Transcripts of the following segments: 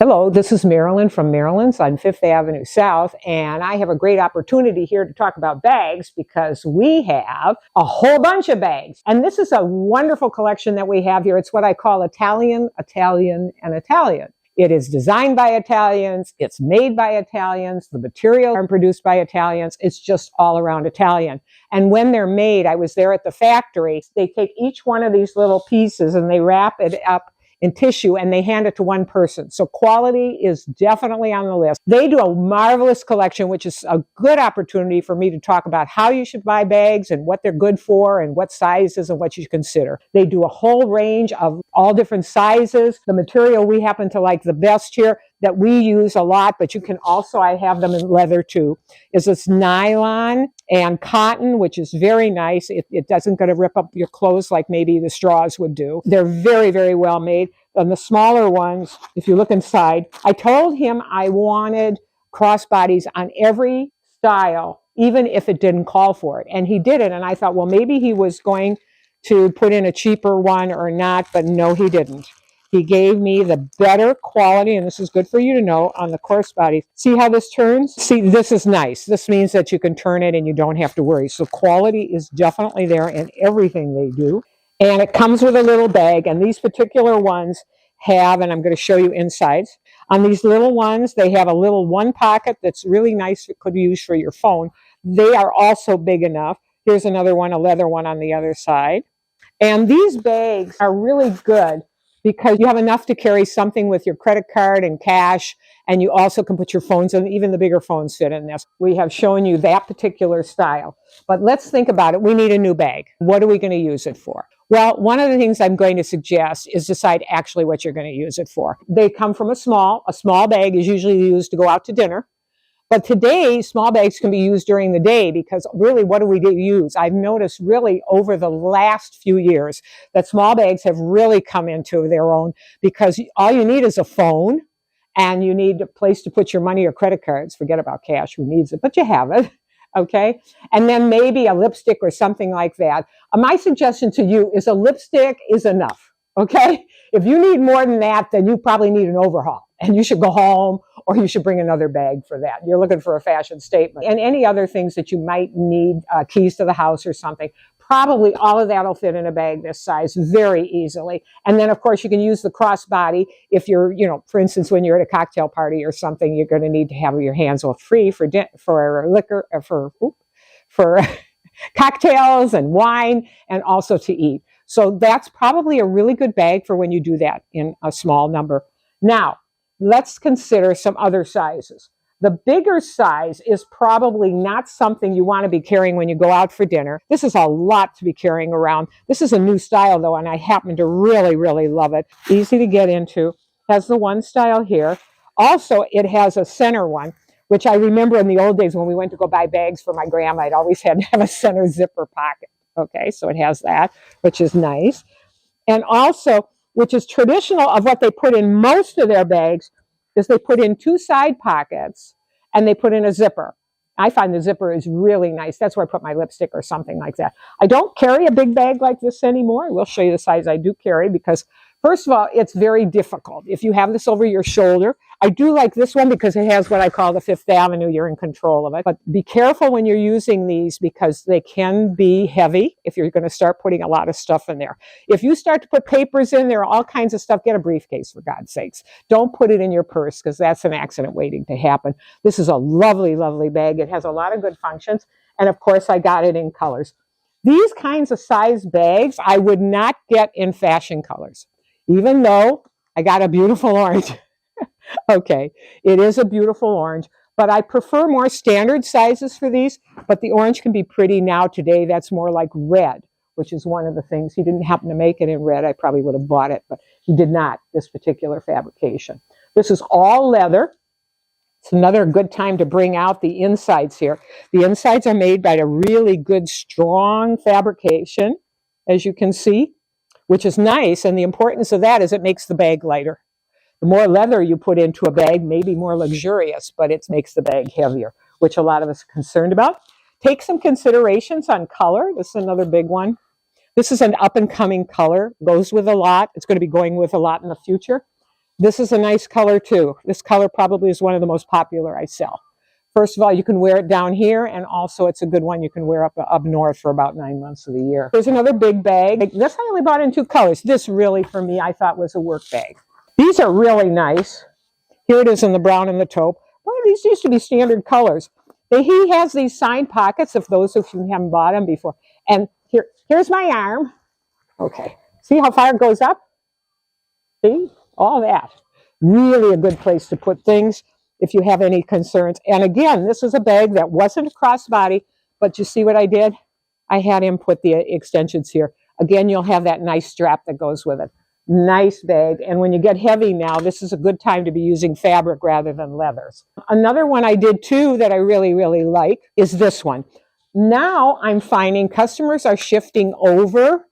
Hello, this is Marilyn from Marilyn's on 5th Avenue South, and I have a great opportunity here to talk about bags because we have a whole bunch of bags. And this is a wonderful collection that we have here. It's what I call Italian, Italian, and Italian. It is designed by Italians. It's made by Italians. The materials are produced by Italians. It's just all around Italian. And when they're made, I was there at the factory. They take each one of these little pieces and they wrap it up in tissue and they hand it to one person. So quality is definitely on the list. They do a marvelous collection, which is a good opportunity for me to talk about how you should buy bags and what they're good for and what sizes and what you should consider. They do a whole range of all different sizes. The material we happen to like the best here that we use a lot, but you can also, I have them in leather too, is this nylon and cotton, which is very nice. It doesn't going to rip up your clothes like maybe the straws would do. They're very, very well made. And the smaller ones, if you look inside, I told him I wanted crossbodies on every style, even if it didn't call for it. And he did it. And I thought, well, maybe he was going to put in a cheaper one or not, but no, he didn't. He gave me the better quality, and this is good for you to know, on the crossbody. See how this turns? See, this is nice. This means that you can turn it and you don't have to worry. So quality is definitely there in everything they do. And it comes with a little bag, and these particular ones have, and I'm going to show you insides. On these little ones, they have a little one pocket that's really nice. It could be used for your phone. They are also big enough. Here's another one, a leather one on the other side. And these bags are really good because you have enough to carry something with your credit card and cash, and you also can put your phones in. Even the bigger phones fit in this. We have shown you that particular style. But let's think about it. We need a new bag. What are we going to use it for? Well, one of the things I'm going to suggest is decide actually what you're going to use it for. They come from a small bag is usually used to go out to dinner. But today, small bags can be used during the day because really, what do we use? I've noticed really over the last few years that small bags have really come into their own because all you need is a phone and you need a place to put your money or credit cards. Forget about cash, who needs it, but you have it, okay? And then maybe a lipstick or something like that. My suggestion to you is a lipstick is enough, okay? If you need more than that, then you probably need an overhaul and you should go home or you should bring another bag for that. You're looking for a fashion statement. And any other things that you might need, keys to the house or something, probably all of that will fit in a bag this size very easily. And then, of course, you can use the crossbody if you're, for instance, when you're at a cocktail party or something, you're going to need to have your hands all free for liquor, for cocktails and wine, and also to eat. So that's probably a really good bag for when you do that in a small number. Now, let's consider some other sizes. The bigger size is probably not something you want to be carrying when you go out for dinner. This is a lot to be carrying around. This is a new style, though, and I happen to really, really love it. Easy to get into. Has the one style here. Also, it has a center one, which I remember in the old days when we went to go buy bags for my grandma, I'd always had to have a center zipper pocket. Okay, so it has that, which is nice. And also, which is traditional of what they put in most of their bags, is they put in two side pockets and they put in a zipper. I find the zipper is really nice. That's where I put my lipstick or something like that. I don't carry a big bag like this anymore. I will show you the size I do carry because, first of all, it's very difficult. If you have this over your shoulder, I do like this one because it has what I call the 5th Avenue. You're in control of it. But be careful when you're using these because they can be heavy if you're going to start putting a lot of stuff in there. If you start to put papers in there, all kinds of stuff, get a briefcase for God's sakes. Don't put it in your purse because that's an accident waiting to happen. This is a lovely, lovely bag. It has a lot of good functions. And of course, I got it in colors. These kinds of size bags, I would not get in fashion colors, even though I got a beautiful orange. Okay, it is a beautiful orange, but I prefer more standard sizes for these, but the orange can be pretty now today. That's more like red, which is one of the things. He didn't happen to make it in red. I probably would have bought it, but he did not, this particular fabrication. This is all leather. It's another good time to bring out the insides here. The insides are made by a really good, strong fabrication, as you can see, which is nice, and the importance of that is it makes the bag lighter. The more leather you put into a bag, maybe more luxurious, but it makes the bag heavier, which a lot of us are concerned about. Take some considerations on color. This is another big one. This is an up-and-coming color. Goes with a lot. It's going to be going with a lot in the future. This is a nice color too. This color probably is one of the most popular I sell. First of all, you can wear it down here, and also it's a good one you can wear up north for about 9 months of the year. Here's another big bag. This I only bought in 2 colors. This really, for me, I thought was a work bag. These are really nice. Here it is in the brown and the taupe. Well, these used to be standard colors. He has these side pockets, if those of you haven't bought them before. And here's my arm. Okay. See how far it goes up? See? All that. Really a good place to put things if you have any concerns. And again, this is a bag that wasn't a crossbody, but you see what I did? I had him put the extensions here. Again, you'll have that nice strap that goes with it. Nice bag. And when you get heavy now, this is a good time to be using fabric rather than leathers. Another one I did too that I really, really like is this one. Now I'm finding customers are shifting over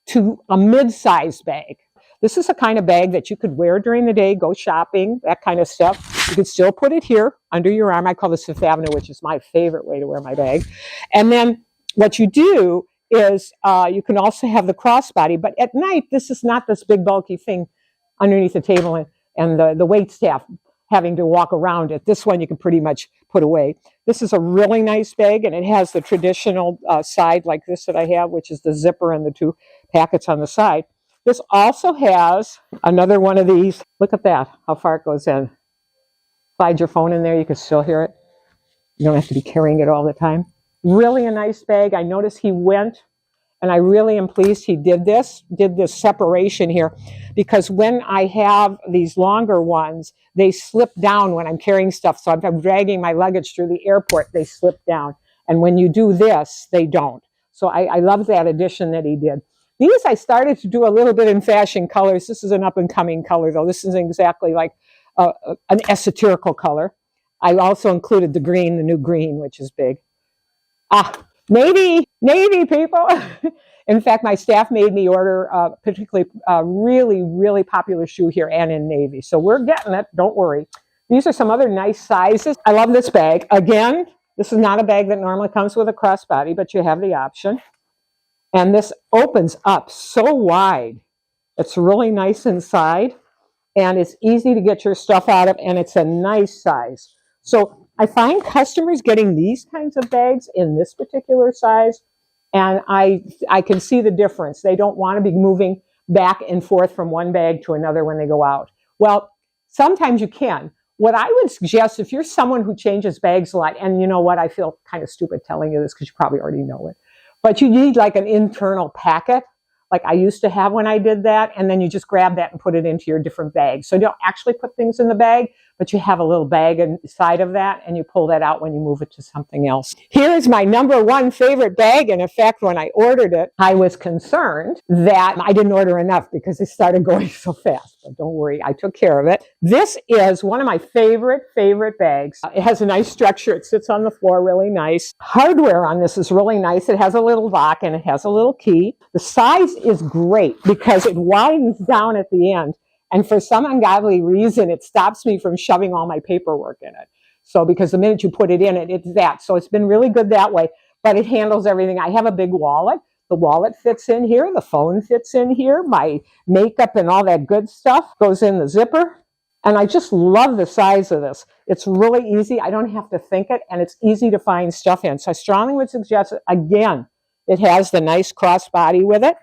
to a mid-size bag. This is a kind of bag that you could wear during the day, go shopping, that kind of stuff. You could still put it here under your arm. I call this Fifth Avenue, which is my favorite way to wear my bag. And then what you do is you can also have the crossbody, but at night, this is not this big bulky thing underneath the table and the wait staff having to walk around it. This one you can pretty much put away. This is a really nice bag, and it has the traditional side like this that I have, which is the zipper and the 2 packets on the side. This also has another one of these. Look at that, how far it goes in. Slide your phone in there, you can still hear it. You don't have to be carrying it all the time. Really a nice bag. I noticed he went, and I really am pleased he did this separation here, because when I have these longer ones, they slip down when I'm carrying stuff. So if I'm dragging my luggage through the airport, they slip down. And when you do this, they don't. So I love that addition that he did. These I started to do a little bit in fashion colors. This is an up-and-coming color, though. This isn't exactly like an esoterical color. I also included the green, the new green, which is big. Navy people. In fact, my staff made me order particularly really, really popular shoe here and in navy. So we're getting it. Don't worry. These are some other nice sizes. I love this bag. Again, this is not a bag that normally comes with a crossbody, but you have the option. And this opens up so wide. It's really nice inside, and it's easy to get your stuff out of, and it's a nice size. So I find customers getting these kinds of bags in this particular size, and I can see the difference. They don't want to be moving back and forth from one bag to another when they go out. Well, sometimes you can. What I would suggest, if you're someone who changes bags a lot, and you know what, I feel kind of stupid telling you this because you probably already know it, but you need like an internal packet, like I used to have when I did that, and then you just grab that and put it into your different bags. So you don't actually put things in the bag, but you have a little bag inside of that, and you pull that out when you move it to something else. Here is my #1 favorite bag, and in fact, when I ordered it, I was concerned that I didn't order enough because it started going so fast, but don't worry, I took care of it. This is one of my favorite bags. It has a nice structure. It sits on the floor really nice. Hardware on this is really nice. It has a little lock, and it has a little key. The size is great because it widens down at the end. And for some ungodly reason, it stops me from shoving all my paperwork in it. So because the minute you put it in, it's that. So it's been really good that way, but it handles everything. I have a big wallet. The wallet fits in here. The phone fits in here. My makeup and all that good stuff goes in the zipper. And I just love the size of this. It's really easy. I don't have to think it, and it's easy to find stuff in. So I strongly would suggest it. Again, it has the nice crossbody with it.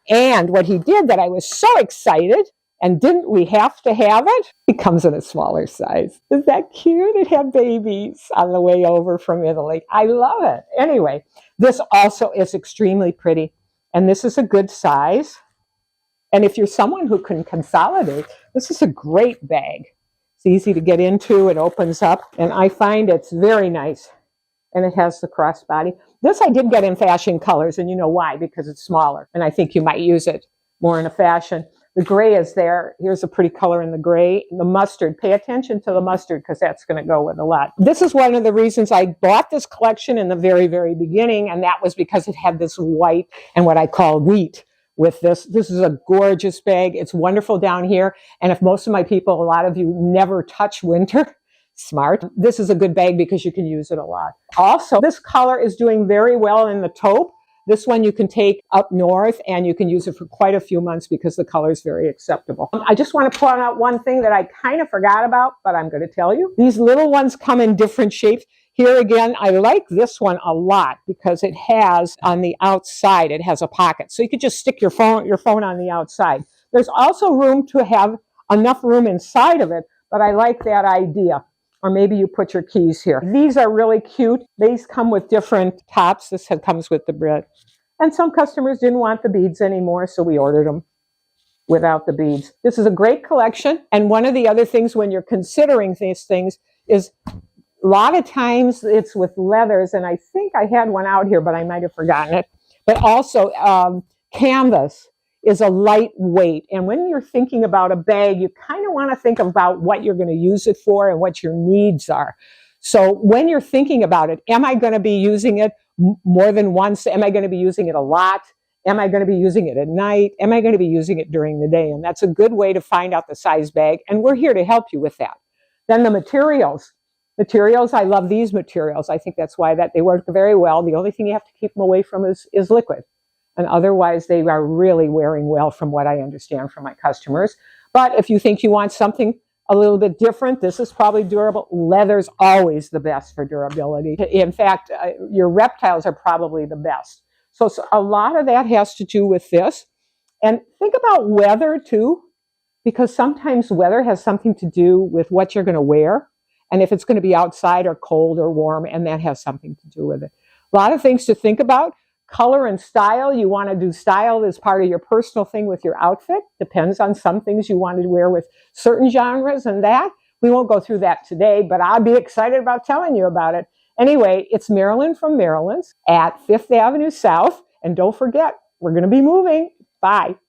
And what he did that I was so excited, and didn't we have to have it? It comes in a smaller size. Is that cute? It had babies on the way over from Italy. I love it. Anyway, this also is extremely pretty. And this is a good size. And if you're someone who can consolidate, this is a great bag. It's easy to get into. It opens up. And I find it's very nice. And it has the crossbody. This I did get in fashion colors. And you know why? Because it's smaller. And I think you might use it more in a fashion. The gray is there. Here's a pretty color in the gray. The mustard. Pay attention to the mustard because that's going to go with a lot. This is one of the reasons I bought this collection in the very, very beginning, and that was because it had this white and what I call wheat with this. This is a gorgeous bag. It's wonderful down here. And if most of my people, a lot of you never touch winter, smart. This is a good bag because you can use it a lot. Also, this color is doing very well in the taupe. This one you can take up north and you can use it for quite a few months because the color is very acceptable. I just want to point out one thing that I kind of forgot about, but I'm going to tell you. These little ones come in different shapes. Here again, I like this one a lot because it has on the outside, it has a pocket. So you could just stick your phone on the outside. There's also room to have enough room inside of it, but I like that idea. Or maybe you put your keys here. These are really cute. These come with different tops. This comes with the bread. And some customers didn't want the beads anymore, so we ordered them without the beads. This is a great collection. And one of the other things when you're considering these things is a lot of times it's with leathers. And I think I had one out here, but I might have forgotten it. But also canvas is a lightweight. And when you're thinking about a bag, you kind of want to think about what you're going to use it for and what your needs are. So when you're thinking about it, am I going to be using it more than once? Am I going to be using it a lot? Am I going to be using it at night? Am I going to be using it during the day? And that's a good way to find out the size bag. And we're here to help you with that. Then the materials. Materials, I love these materials. I think that's why they work very well. The only thing you have to keep them away from is liquid. And otherwise, they are really wearing well from what I understand from my customers. But if you think you want something a little bit different, this is probably durable. Leather's always the best for durability. In fact, your reptiles are probably the best. So a lot of that has to do with this. And think about weather too, because sometimes weather has something to do with what you're going to wear. And if it's going to be outside or cold or warm, and that has something to do with it. A lot of things to think about. Color and style, you want to do style as part of your personal thing with your outfit. Depends on some things you want to wear with certain genres and that. We won't go through that today, but I'll be excited about telling you about it. Anyway, it's Marilyn from Marilyn's at 5th Avenue South. And don't forget, we're going to be moving. Bye.